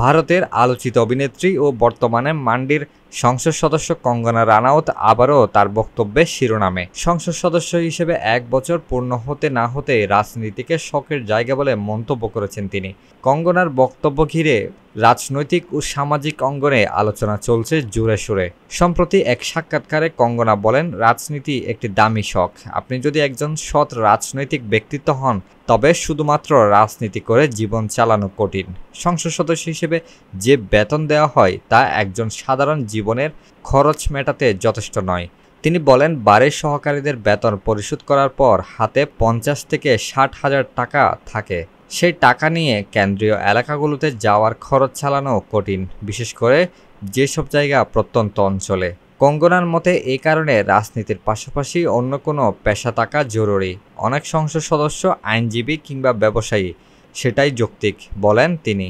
ভারতের আলোচিত অভিনেত্রী ও বর্তমানে মান্ডির সংসদ সদস্য কঙ্গনা রানাউত আবারও তার বক্তব্যের শিরোনামে। সংসদ সদস্য হিসেবে ১ বছর পূর্ণ হতে না হতেই রাজনীতিকে শখের জায়গা বলে মন্তব্য করেছেন তিনি। কঙ্গনার বক্তব্য ঘিরে রাজনৈতিক ও সামাজিক অঙ্গনে আলোচনা চলছে জোরে সোরে। সম্প্রতি এক সাক্ষাৎকারে কঙ্গনা বলেন, রাজনীতি একটি দামি শখ। আপনি যদি একজন সৎ রাজনৈতিক ব্যক্তিত্ব হন তবে শুধুমাত্র রাজনীতি করে জীবন চালানো কঠিন। সংসদ সদস্য হিসেবে যে বেতন দেওয়া হয় তা একজন সাধারণ জীবনের খরচ মেটাতে যথেষ্ট নয়। তিনি বলেন, বাড়ির সহকারীদের বেতন পরিশোধ করার পর হাতে ৫০ থেকে ৬০ হাজার টাকা থাকে। সেই টাকা নিয়ে কেন্দ্রীয় এলাকাগুলোতে যাওয়ার খরচ চালানো কঠিন, বিশেষ করে যেসব জায়গা প্রত্যন্ত অঞ্চলে। কঙ্গনার মতে এই কারণে রাজনীতির পাশাপাশি অন্য কোনো পেশা থাকা জরুরি। অনেক সংসদ সদস্য আইনজীবী কিংবা ব্যবসায়ী, সেটাই যৌক্তিক বলেন তিনি।